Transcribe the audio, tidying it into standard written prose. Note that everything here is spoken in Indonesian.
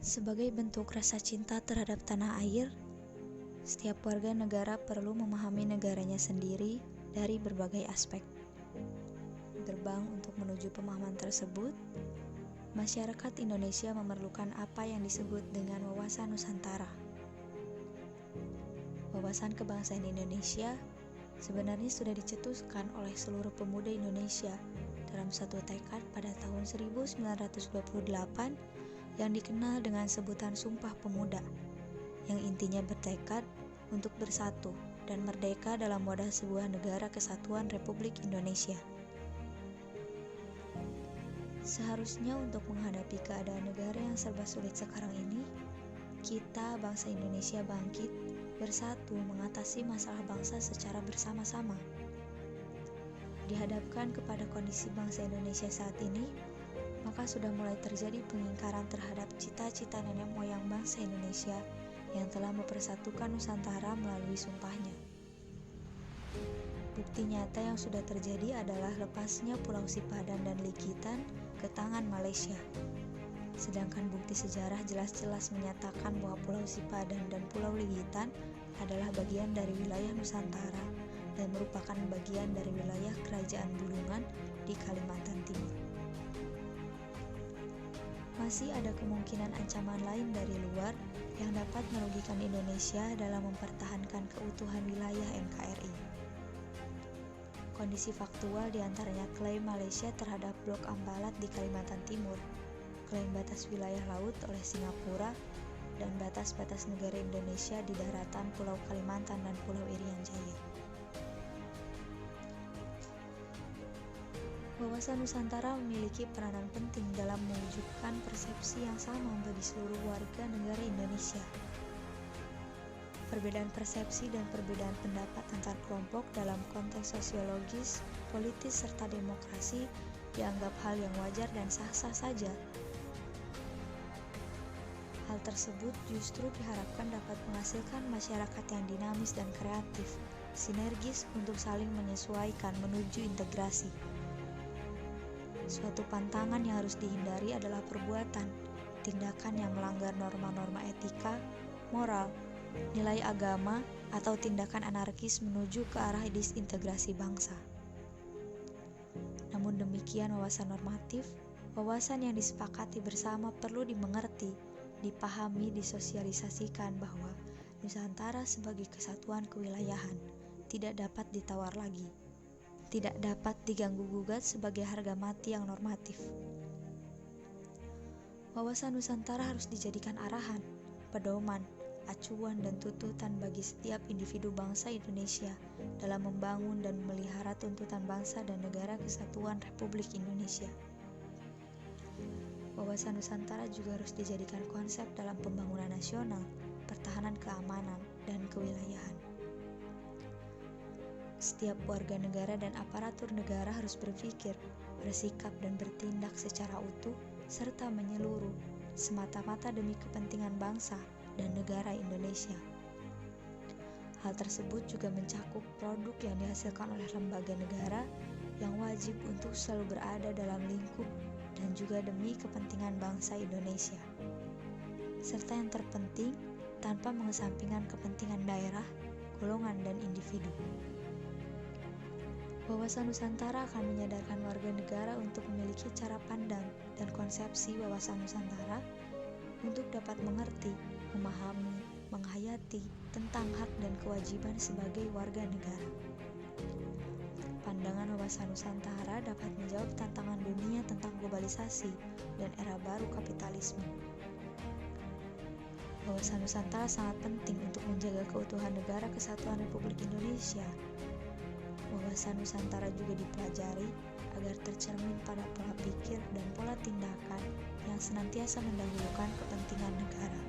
Sebagai bentuk rasa cinta terhadap tanah air, setiap warga negara perlu memahami negaranya sendiri dari berbagai aspek. Gerbang untuk menuju pemahaman tersebut, masyarakat Indonesia memerlukan apa yang disebut dengan wawasan Nusantara. Wawasan kebangsaan Indonesia sebenarnya sudah dicetuskan oleh seluruh pemuda Indonesia dalam satu tekad pada tahun 1928 yang dikenal dengan sebutan Sumpah Pemuda, yang intinya bertekad untuk bersatu dan merdeka dalam wadah sebuah negara kesatuan Republik Indonesia. Seharusnya untuk menghadapi keadaan negara yang serba sulit sekarang ini, kita bangsa Indonesia bangkit, bersatu mengatasi masalah bangsa secara bersama-sama. Dihadapkan kepada kondisi bangsa Indonesia saat ini, maka sudah mulai terjadi pengingkaran terhadap cita-cita nenek moyang bangsa Indonesia yang telah mempersatukan Nusantara melalui sumpahnya. Bukti nyata yang sudah terjadi adalah lepasnya Pulau Sipadan dan Likitan ke tangan Malaysia. Sedangkan bukti sejarah jelas-jelas menyatakan bahwa Pulau Sipadan dan Pulau Likitan adalah bagian dari wilayah Nusantara dan merupakan bagian dari wilayah Kerajaan Bulungan di Kalimantan Timur. Masih ada kemungkinan ancaman lain dari luar yang dapat merugikan Indonesia dalam mempertahankan keutuhan wilayah NKRI. Kondisi faktual diantaranya klaim Malaysia terhadap Blok Ambalat di Kalimantan Timur, klaim batas wilayah laut oleh Singapura, dan batas-batas negara Indonesia di daratan Pulau Kalimantan dan Pulau Irian Jaya. Wawasan Nusantara memiliki peranan penting dalam mewujudkan persepsi yang sama bagi seluruh warga negara Indonesia. Perbedaan persepsi dan perbedaan pendapat antar kelompok dalam konteks sosiologis, politis, serta demokrasi dianggap hal yang wajar dan sah-sah saja. Hal tersebut justru diharapkan dapat menghasilkan masyarakat yang dinamis dan kreatif, sinergis untuk saling menyesuaikan menuju integrasi. Suatu pantangan yang harus dihindari adalah perbuatan, tindakan yang melanggar norma-norma etika, moral, nilai agama, atau tindakan anarkis menuju ke arah disintegrasi bangsa. Namun demikian wawasan normatif, wawasan yang disepakati bersama perlu dimengerti, dipahami, disosialisasikan bahwa Nusantara sebagai kesatuan kewilayahan tidak dapat ditawar lagi, tidak dapat diganggu-gugat sebagai harga mati yang normatif. Wawasan Nusantara harus dijadikan arahan, pedoman, acuan, dan tuntutan bagi setiap individu bangsa Indonesia dalam membangun dan memelihara tuntutan bangsa dan negara kesatuan Republik Indonesia. Wawasan Nusantara juga harus dijadikan konsep dalam pembangunan nasional, pertahanan keamanan, dan kewilayahan. Setiap warga negara dan aparatur negara harus berpikir, bersikap, dan bertindak secara utuh serta menyeluruh, semata-mata demi kepentingan bangsa dan negara Indonesia. Hal tersebut juga mencakup produk yang dihasilkan oleh lembaga negara yang wajib untuk selalu berada dalam lingkup dan juga demi kepentingan bangsa Indonesia. Serta yang terpenting, tanpa mengesampingkan kepentingan daerah, golongan, dan individu. Wawasan Nusantara akan menyadarkan warga negara untuk memiliki cara pandang dan konsepsi wawasan Nusantara untuk dapat mengerti, memahami, menghayati tentang hak dan kewajiban sebagai warga negara. Pandangan wawasan Nusantara dapat menjawab tantangan dunia tentang globalisasi dan era baru kapitalisme. Wawasan Nusantara sangat penting untuk menjaga keutuhan negara kesatuan Republik Indonesia. Wawasan Nusantara juga dipelajari agar tercermin pada pola pikir dan pola tindakan yang senantiasa mendahulukan kepentingan negara.